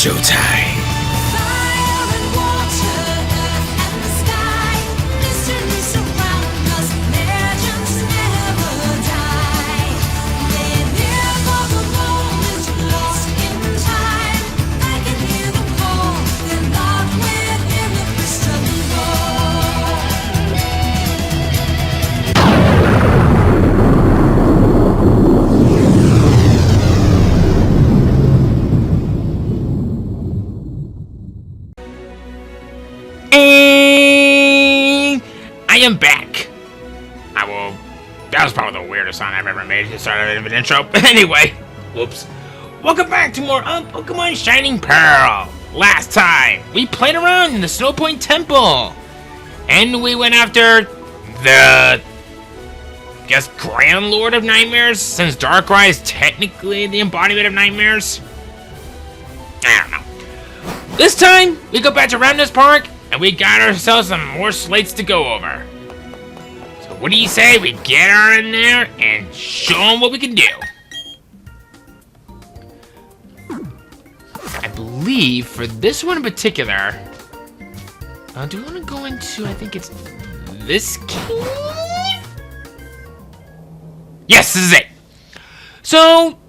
showtime. Fire and water, earth and the sky, mysteries surround us, legends never die. Live here for the moment, lost in time. I can hear them call, they're locked within the crystal ball. And I am back. That was probably the weirdest sound I've ever made to start an intro. But anyway, whoops. Welcome back to more of Pokemon Shining Pearl. Last time, we played around in the Snow Point Temple. And we went after the, Grand Lord of Nightmares, since Darkrai is technically the embodiment of nightmares. I don't know. This time, we go back to Ramnus Park, and we got ourselves some more slates to go over. So what do you say we get her in there and show them what we can do? I believe for this one in particular, do we want to go into, I think it's this cave? Yes, this is it. So,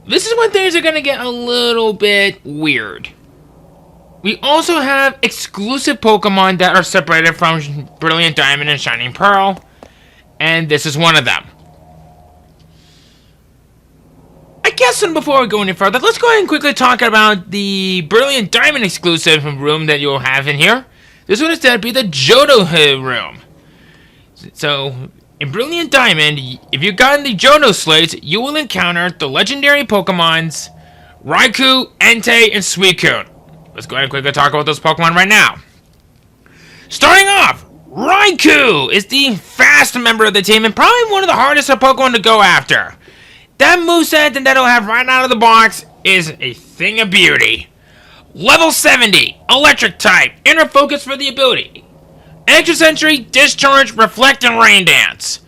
this is when things are going to get a little bit weird. We also have exclusive Pokemon that are separated from Brilliant Diamond and Shining Pearl, and this is one of them. I guess before we go any further, let's go ahead and quickly talk about the Brilliant Diamond exclusive room that you'll have in here. This one is to be the Johto room. So, in Brilliant Diamond, if you've gotten the Johto slates, you will encounter the legendary Pokemons Raikou, Entei, and Suicune. Let's go ahead and quickly talk about those Pokemon right now. Starting off, Raikou is the fast member of the team and probably one of the hardest Pokemon to go after. That moveset that it'll have right out of the box is a thing of beauty. Level 70, Electric type, Inner Focus for the ability. Extra Sentry, Discharge, Reflect, and Rain Dance.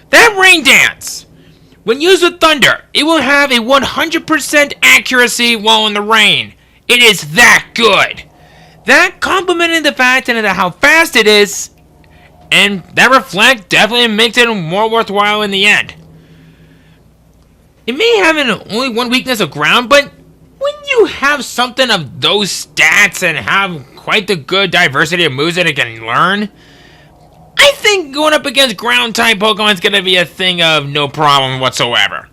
That Rain Dance, when used with Thunder, it will have a 100% accuracy while in the rain. It is that good. That complemented the fact that how fast it is, and that Reflect definitely makes it more worthwhile in the end. It may have only one weakness of ground, but when you have something of those stats and have quite the good diversity of moves that it can learn, I think going up against ground type Pokemon is going to be a thing of no problem whatsoever.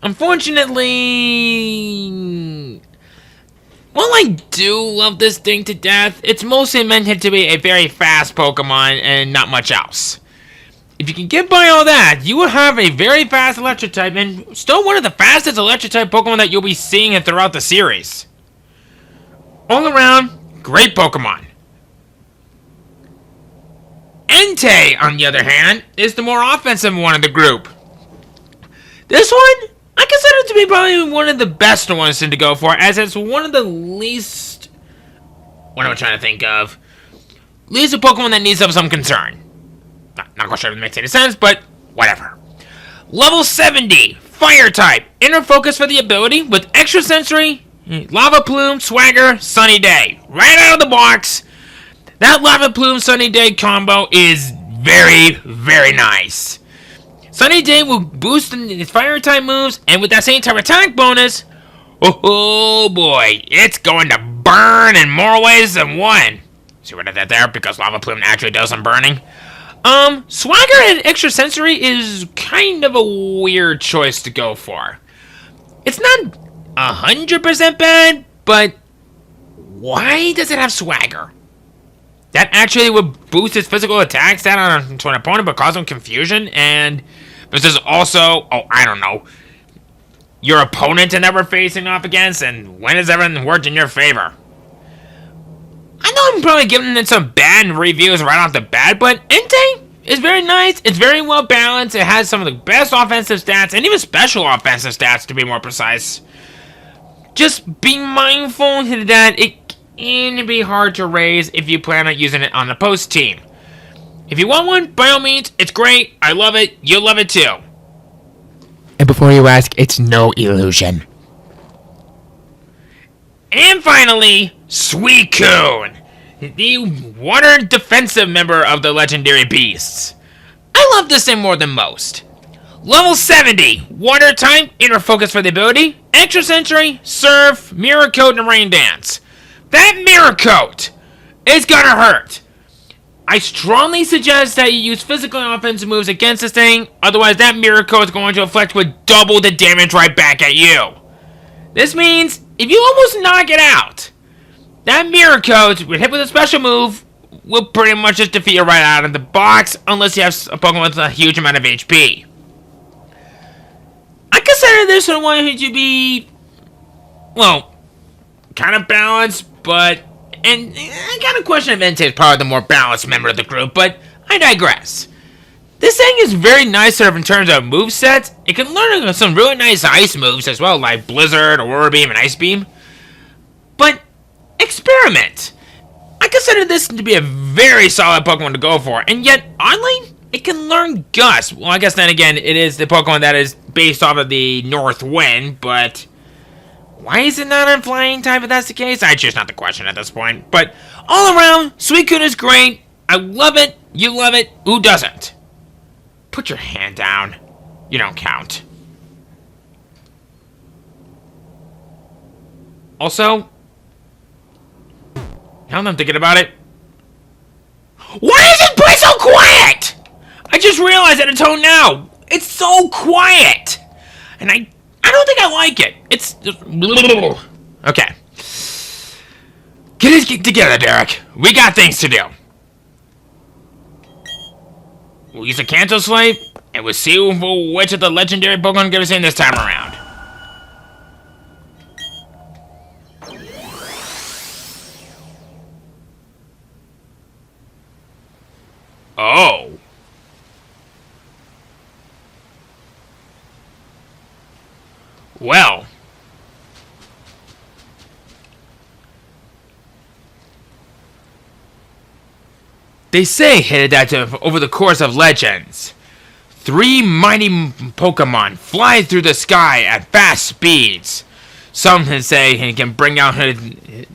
Unfortunately, while I do love this thing to death, it's mostly meant to be a very fast Pokemon and not much else. If you can get by all that, you will have a very fast Electric type and still one of the fastest Electric type Pokemon that you'll be seeing throughout the series. All around, great Pokemon. Entei, on the other hand, is the more offensive one of the group. This one, I consider it to be probably one of the best ones to go for, as it's one of the least... What am I trying to think of? Least a Pokemon that needs some concern. Not quite sure if it makes any sense, but whatever. Level 70, Fire type, Inner Focus for the ability, with Extra Sensory, Lava Plume, Swagger, Sunny Day. Right out of the box, that Lava Plume Sunny Day combo is very, very nice. Sunny Day will boost its fire type moves, and with that same type attack bonus, oh boy, it's going to burn in more ways than one. See what I did there? Because Lava Plume actually does some burning. Swagger and Extra Sensory is kind of a weird choice to go for. It's not 100% bad, but why does it have Swagger? That actually would boost its physical attack stat to an opponent but cause them confusion, and this is also, I don't know, your opponent that we're facing off against, and when has everything worked in your favor? I know I'm probably giving it some bad reviews right off the bat, but Entei is very nice, it's very well balanced, it has some of the best offensive stats, and even special offensive stats to be more precise. Just be mindful that it can be hard to raise if you plan on using it on the post team. If you want one, by all means, it's great, I love it, you'll love it too. And before you ask, it's no illusion. And finally, Suicune, the water defensive member of the legendary beasts. I love this thing more than most. Level 70, water type, inner focus for the ability, extra sensory, surf, mirror coat, and rain dance. That mirror coat is gonna hurt. I strongly suggest that you use physical and offensive moves against this thing, otherwise that mirror coat is going to afflict with double the damage right back at you. This means, if you almost knock it out, that mirror coat, when hit with a special move, will pretty much just defeat you right out of the box, unless you have a Pokemon with a huge amount of HP. I consider this one to be, well, kind of balanced, but, and I got a question if Entei is probably the more balanced member of the group, but I digress. This thing is very nice sort of in terms of movesets. It can learn some really nice ice moves as well, like Blizzard, Aurora Beam, and Ice Beam. But, experiment. I consider this to be a very solid Pokemon to go for, and yet, oddly, it can learn Gust. Well, I guess then again, it is the Pokemon that is based off of the North Wind, but why is it not on Flying type if that's the case? I choose not to question at this point. But all around, Suicune is great. I love it. You love it. Who doesn't? Put your hand down. You don't count. Also, now that I'm thinking about it, why is this place so quiet? I just realized that until now, it's so quiet, and I don't think I like it. It's just, okay. Get it together, Derek. We got things to do. We'll use a cancel sleep, and we'll see which of the legendary Pokemon give us in this time around. Oh. Well. They say that over the course of legends, 3 mighty Pokemon fly through the sky at fast speeds. Some say it can bring out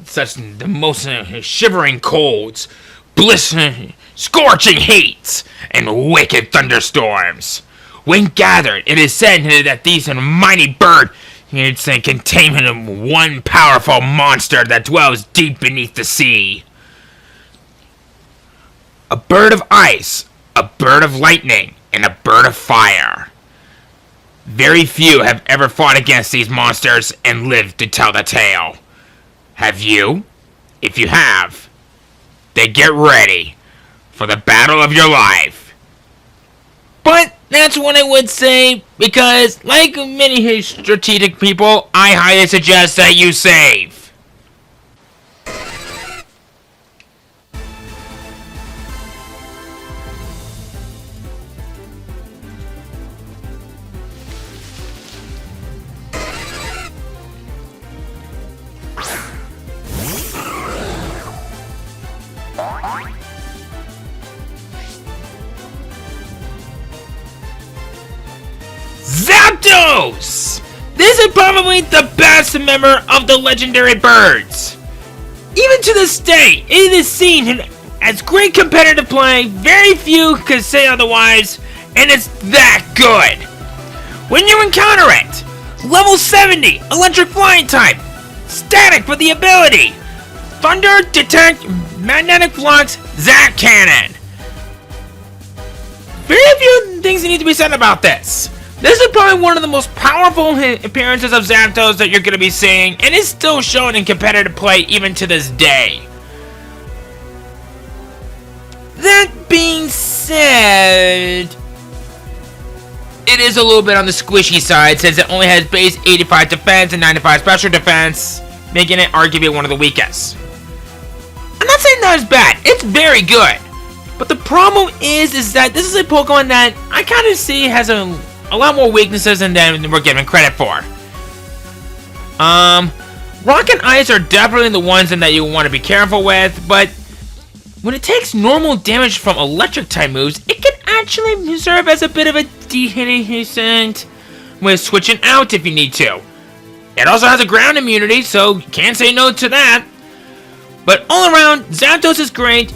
such the most shivering colds, blistering, scorching heats, and wicked thunderstorms. When gathered, it is said that these mighty bird contain one powerful monster that dwells deep beneath the sea. A bird of ice, a bird of lightning, and a bird of fire. Very few have ever fought against these monsters and lived to tell the tale. Have you? If you have, then get ready for the battle of your life. But that's what I would say, because like many strategic people, I highly suggest that you save. Zapdos! This is probably the best member of the legendary birds. Even to this day, it is seen as great competitive play. Very few could say otherwise, and it's that good. When you encounter it, level 70, electric flying type, static for the ability, thunder, detect, magnetic flux, zap cannon. Very few things need to be said about this. This is probably one of the most powerful appearances of Zapdos that you're going to be seeing, and is still shown in competitive play even to this day. That being said, it is a little bit on the squishy side since it only has base 85 defense and 95 special defense, making it arguably one of the weakest. I'm not saying that is bad, it's very good. But the problem is that this is a Pokemon that I kind of see has a lot more weaknesses than we're given credit for. Rock and Ice are definitely the ones that you want to be careful with, but when it takes normal damage from electric type moves, it can actually serve as a bit of a decent with switching out if you need to. It also has a ground immunity, so can't say no to that. But all around, Zapdos is great.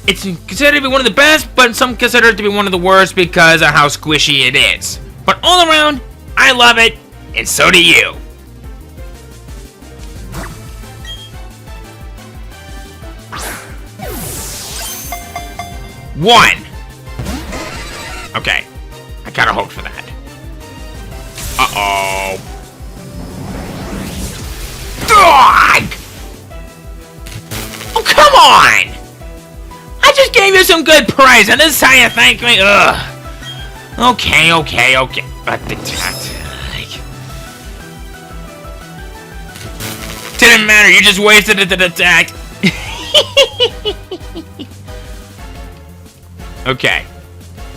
It's considered to be one of the best, but some consider it to be one of the worst because of how squishy it is. But all around, I love it, and so do you. One. Okay, I gotta hope for that. Uh-oh. Dog! Oh, come on! I just gave you some good praise, and this is how you thank me? Ugh. Okay. Didn't matter, you just wasted it to attack. Okay.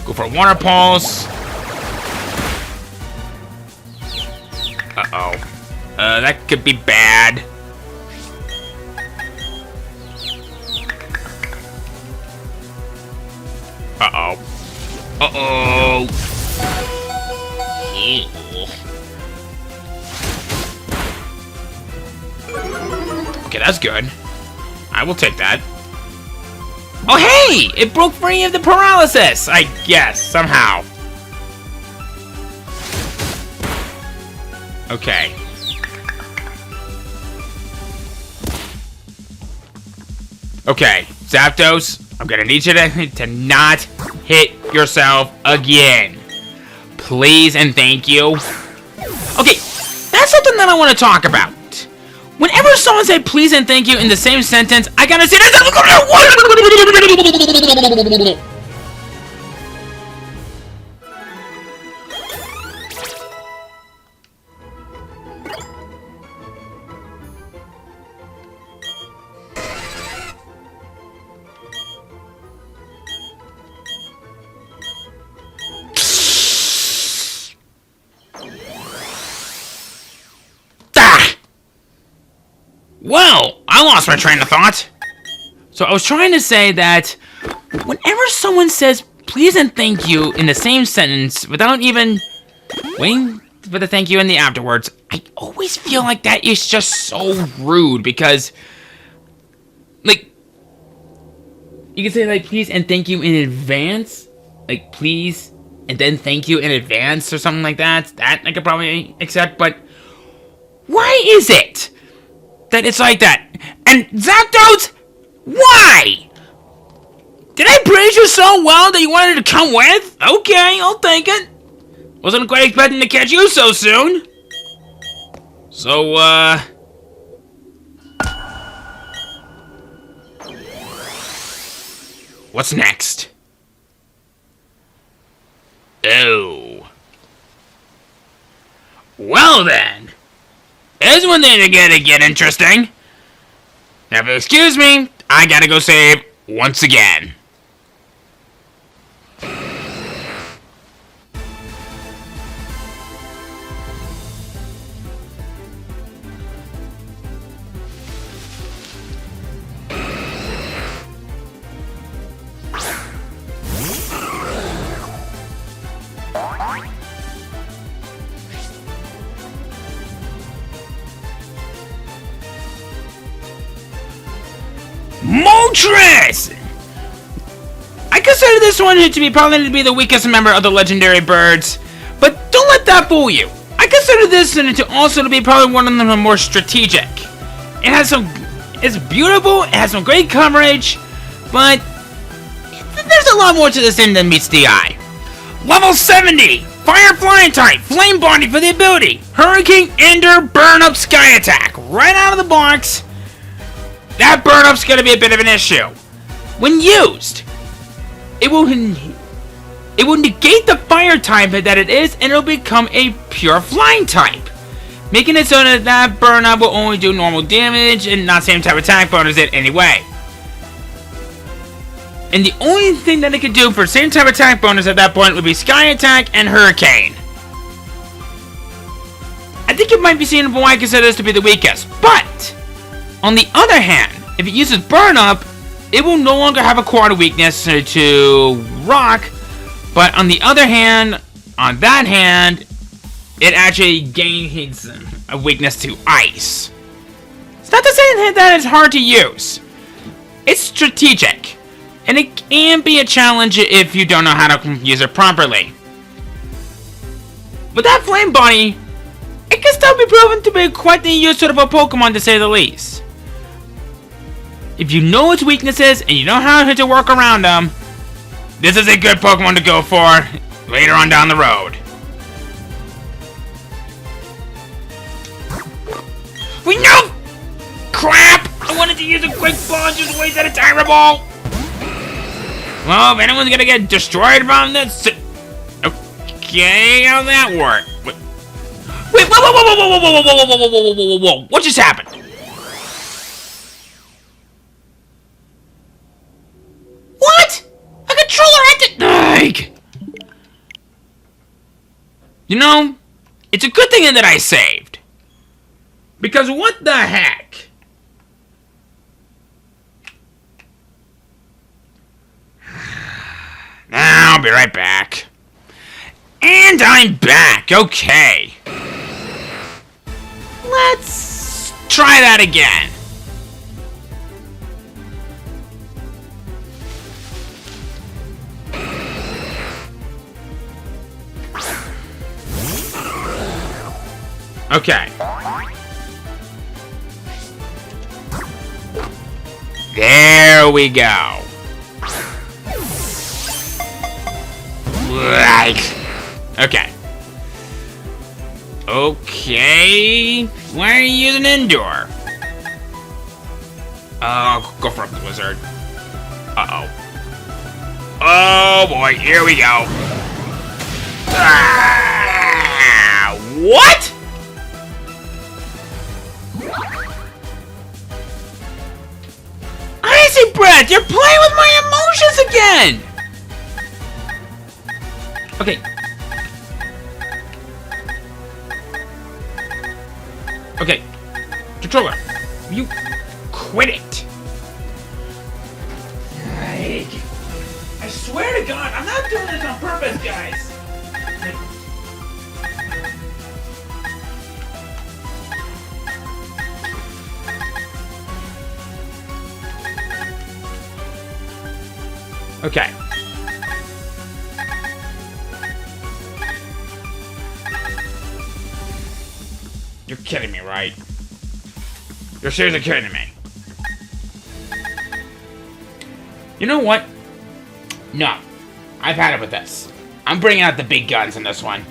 Go for a water pulse. Uh-oh. That could be bad. Uh-oh. Uh-oh. Okay, that's good. I will take that. Oh, hey! It broke free of the paralysis, I guess, somehow. Okay. Okay, Zapdos, I'm gonna need you to not hit yourself again. Please and thank you. Okay, that's something that I want to talk about. Whenever someone says please and thank you in the same sentence, I gotta say this. Well, I lost my train of thought. So I was trying to say that whenever someone says please and thank you in the same sentence without even waiting for the thank you in the afterwards, I always feel like that is just so rude because, like, you can say like please and thank you in advance, like please and then thank you in advance or something like that. That I could probably accept, but why is it that it's like that? And Zapdos, why? Did I praise you so well that you wanted to come with? Okay, I'll take it. Wasn't quite expecting to catch you so soon. So, what's next? Oh. Well then. Here's one thing to get interesting. Now, if you'll excuse me, I gotta go save once again. Moltres! I consider this one to be probably to be the weakest member of the legendary birds, but don't let that fool you. I consider this to also to be probably one of the more strategic. It's beautiful, it has some great coverage, but there's a lot more to this thing than meets the eye. Level 70, Fire Flying type, Flame Body for the ability, Hurricane, Ender, Burn Up, Sky Attack, right out of the box. That burn up's gonna be a bit of an issue. When used, it will negate the fire type that it is, and it'll become a pure flying type, making it so that burn up will only do normal damage and not same type of attack bonus it anyway. And the only thing that it could do for same type of attack bonus at that point would be Sky Attack and Hurricane. I think you might be seeing why I consider this to be the weakest, but on the other hand, if it uses Burn Up, it will no longer have a quarter weakness to Rock, but on the other hand, on that hand, it actually gains a weakness to ice. It's not to say that it's hard to use. It's strategic, and it can be a challenge if you don't know how to use it properly. With that flame body, it can still be proven to be quite the useful of a Pokemon to say the least. If you know its weaknesses and you know how to work around them, this is a good Pokemon to go for later on down the road. We know! Crap! I wanted to use a quick ball and just wasted a Tyrant Ball! Well, if anyone's gonna get destroyed from this... Okay, how's that work? Wait, whoa! What just happened? What? A controller acted... Like... You know, it's a good thing that I saved. Because what the heck? I'll be right back. And I'm back, okay. Let's try that again. Okay. There we go. Like. Okay. Okay. Why are you using Indoor? Go for a Blizzard. Uh-oh. Oh boy, here we go. Ah, what? Icy Breath, you're playing with my emotions again! Okay. Okay. Controller, you quit it. Like, I swear to God, I'm not doing this on purpose, guys. Okay. You're kidding me, right? You're seriously kidding me. You know what? No. I've had it with this. I'm bringing out the big guns in this one.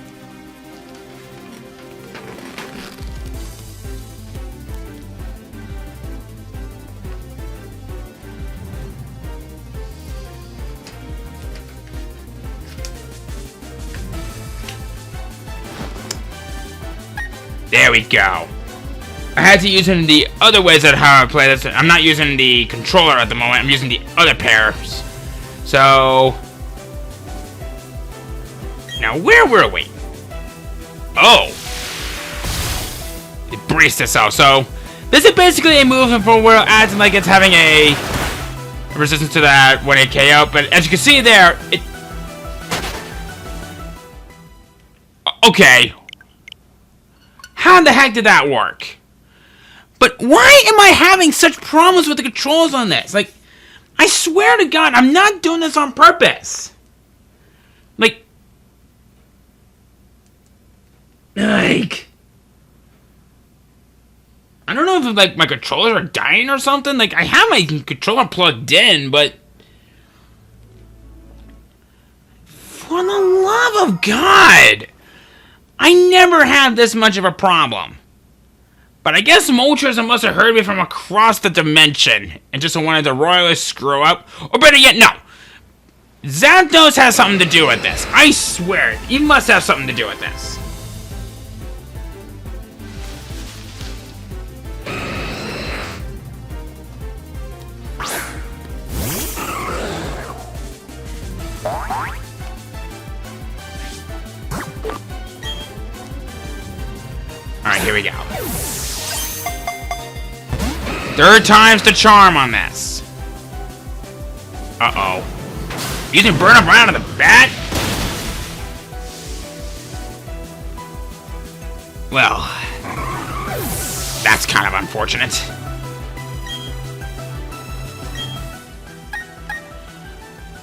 There we go. I had to use it in the other ways that how I play this. I'm not using the controller at the moment. I'm using the other pairs. So now where were we? Oh, it braced itself. So this is basically a movement for where it acts like it's having a resistance to that when it KO. But as you can see there, it. Okay. How in the heck did that work? But why am I having such problems with the controls on this? Like, I swear to God, I'm not doing this on purpose. Like, I don't know if like my controllers are dying or something. Like, I have my controller plugged in, but for the love of God, I never had this much of a problem. But I guess Moltres must have heard me from across the dimension and just wanted to royally screw up. Or better yet, no. Zapdos has something to do with this. I swear, he must have something to do with this. Alright, here we go. Third time's the charm on this. Uh-oh. Using Burn Up right out of the bat? Well, that's kind of unfortunate.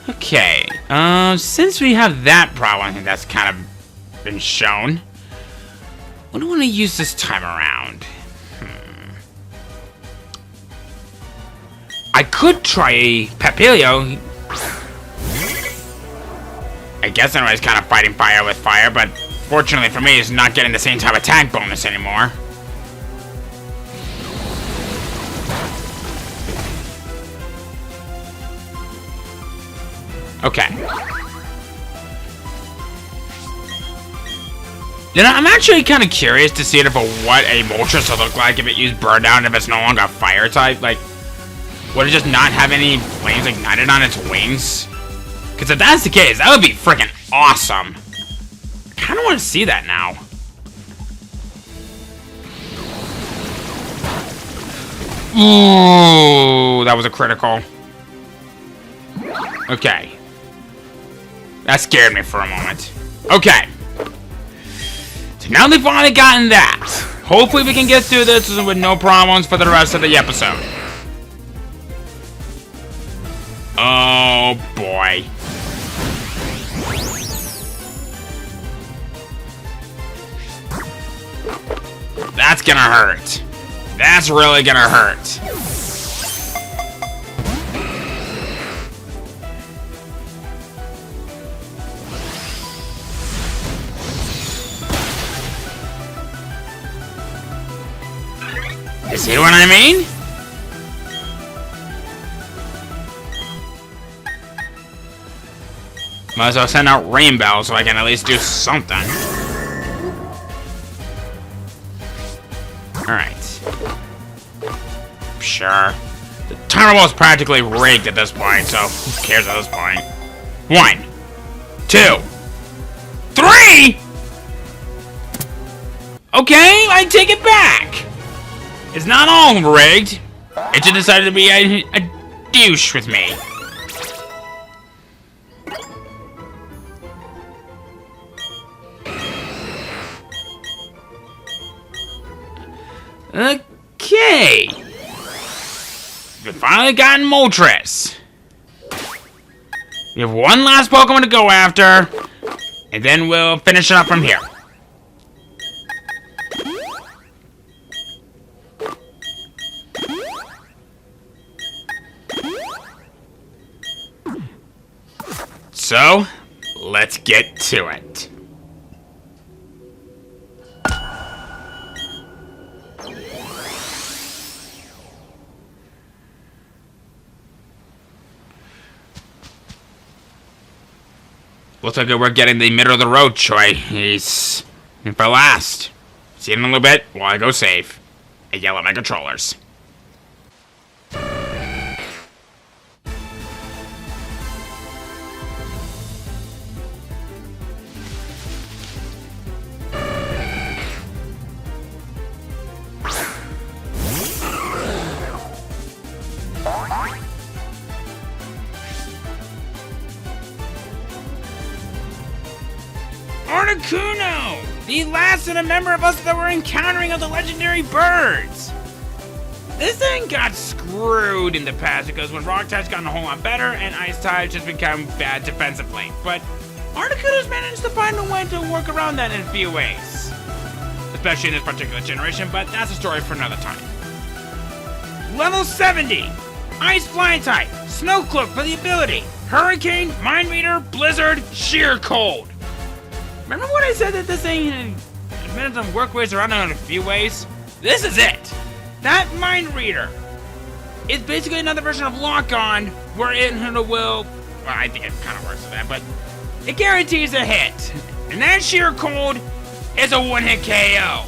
Okay, since we have that problem, I think that's kind of been shown. What do I want to use this time around? I could try Papilio. I guess anybody's kind of fighting fire with fire, but fortunately for me, he's not getting the same type of attack bonus anymore. Okay. You know, I'm actually kind of curious to see what a Moltres would look like if it used Burn Down if it's no longer a fire type. Like, would it just not have any flames ignited on its wings? Because if that's the case, that would be freaking awesome. I kind of want to see that now. Ooh, that was a critical. Okay. That scared me for a moment. Okay. So now they've finally gotten that. Hopefully we can get through this with no problems for the rest of the episode. Oh boy. That's gonna hurt. That's really gonna hurt. You see what I mean? Might as well send out Rainbow so I can at least do something. Alright. Sure. The tunnel is practically rigged at this point, so who cares at this point? 1, 2, 3! Okay, I take it back! It's not all rigged. It just decided to be a douche with me. Okay. We've finally gotten Moltres. We have one last Pokemon to go after, and then we'll finish it up from here. So, let's get to it. Looks like we're getting the middle of the road choice. And for last. See you in a little bit while I go save and yell at my controllers. Articuno! The last and a member of us that we're encountering of the legendary birds! This thing got screwed in the past because when Rock type's gotten a whole lot better and Ice type's just become bad defensively. But Articuno's managed to find a way to work around that in a few ways. Especially in this particular generation, but that's a story for another time. Level 70! Ice Flying type, Snow Cloak for the ability, Hurricane, Mind Reader, Blizzard, Sheer Cold. Remember what I said that this thing had some work ways around in a few ways? This is it! That Mind Reader is basically another version of Lock On, where it will, well, I think it kind of works with that, but it guarantees a hit. And that Sheer Cold is a one-hit KO.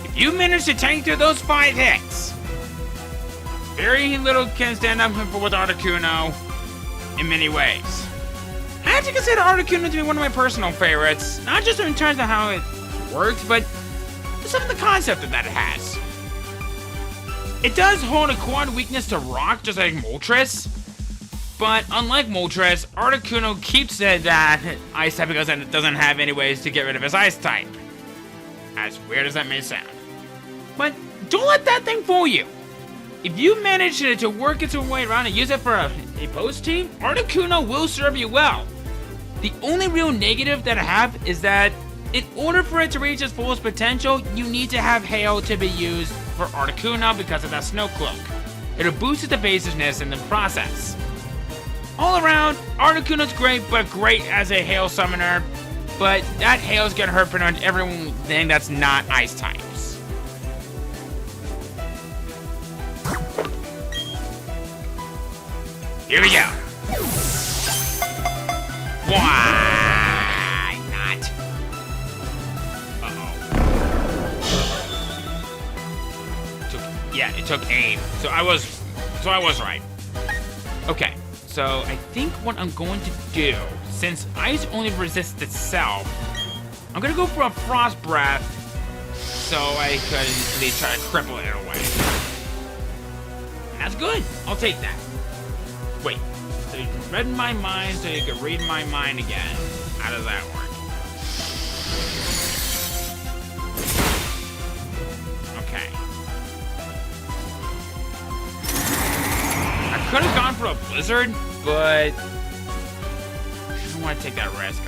If you manage to tank through those 5 hits, very little can stand up with Articuno in many ways. I have to consider Articuno to be one of my personal favorites, not just in terms of how it works, but some of the concept that it has. It does hold a quad weakness to rock, just like Moltres, but unlike Moltres, Articuno keeps it that Ice type because it doesn't have any ways to get rid of his Ice type. As weird as that may sound. But don't let that thing fool you. If you manage to work its way around and use it for a post team, Articuno will serve you well. The only real negative that I have is that in order for it to reach its fullest potential, you need to have Hail to be used for Articuno because of that Snow Cloak. It'll boost its evasiveness in the process. All around, Articuno's great, but great as a Hail summoner, but that Hail's gonna hurt pretty much everything that's not Ice types. Here we go. Why not? It took aim. So I was right. Okay. So I think what I'm going to do, since ice only resists itself, I'm gonna go for a Frost Breath so I could at least try to cripple it away. And that's good. I'll take that. Wait. So you can read my mind so you can read my mind again. How does that work? Okay. I could have gone for a Blizzard, but I don't want to take that risk.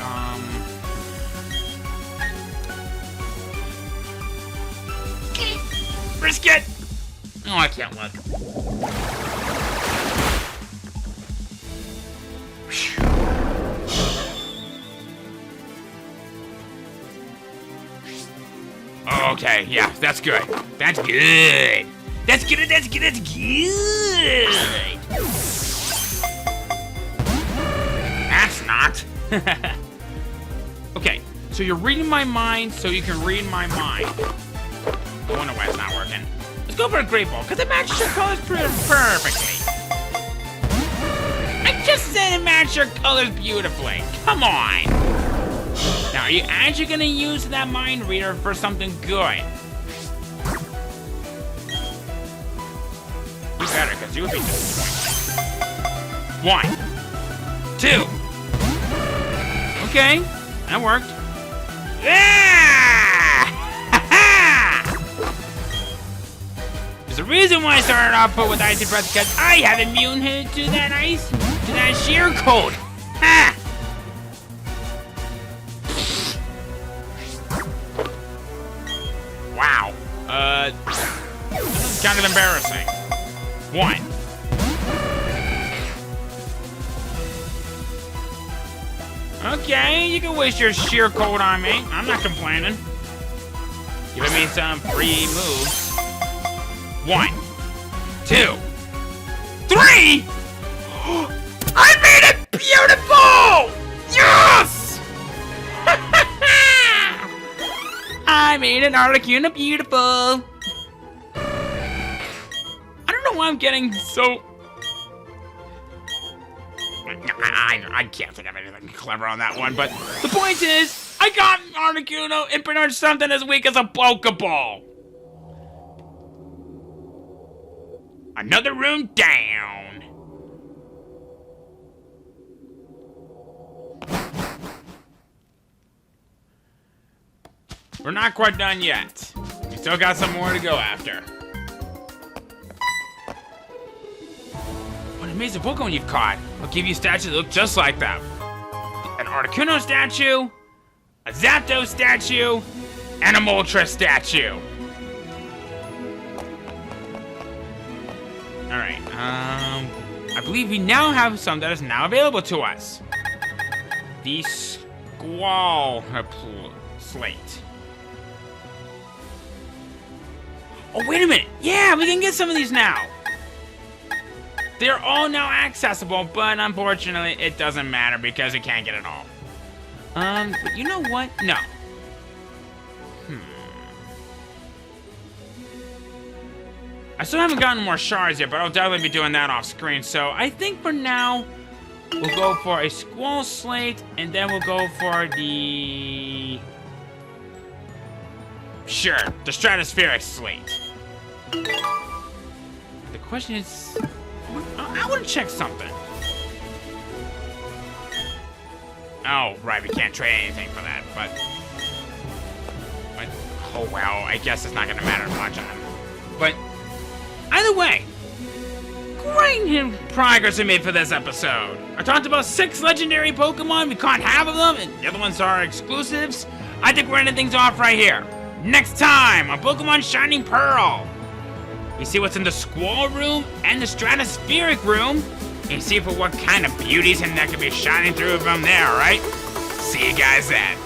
Risk it! Oh, I can't look. Okay, yeah, that's good. That's good. That's good, that's good, that's good. That's not. Okay, so you're reading my mind so you can read my mind. I wonder why it's not working. Let's go for a Great Ball, because it matches your colors perfectly. I just said it matches your colors beautifully. Come on. Now, are you actually going to use that mind reader for something good? You better, because you would be disappointed. 1, 2. Okay, that worked. Yeah! There's a reason why I started off with Icy Breath, because I have immune to that ice, to that sheer cold. Ha! Wow. This is kind of embarrassing. 1. Okay, you can waste your sheer cold on me. I'm not complaining. Giving me some free moves. 1, 2, 3! I made it beautiful! Yes! I made an Articuno beautiful. I don't know why I'm getting so... I can't think of anything clever on that one, but the point is, I got Articuno in pretty much something as weak as a Pokeball. Another room down. We're not quite done yet. We still got some more to go after. What amazing Pokemon you've caught. I'll give you statues that look just like them. An Articuno statue, a Zapdos statue, and a Moltres statue. Alright, I believe we now have some that is now available to us. The Squall Slate. Oh, wait a minute. Yeah, we can get some of these now. They're all now accessible, but unfortunately, it doesn't matter because we can't get it all. But you know what? No. I still haven't gotten more shards yet, but I'll definitely be doing that off screen. So I think for now, we'll go for a Squall Slate, and then we'll go for the... Sure, the Stratospheric Slate. The question is... I want to check something. Oh, right, we can't trade anything for that, but Oh well, I guess it's not gonna matter much on him. But either way, great progress we made for this episode. I talked about 6 legendary Pokemon. We caught half of them, and the other ones are exclusives. I think we're ending things off right here. Next time on Pokemon Shining Pearl, you see what's in the Squall room and the Stratospheric room. And see for what kind of beauties and that could be shining through from there, right? See you guys then.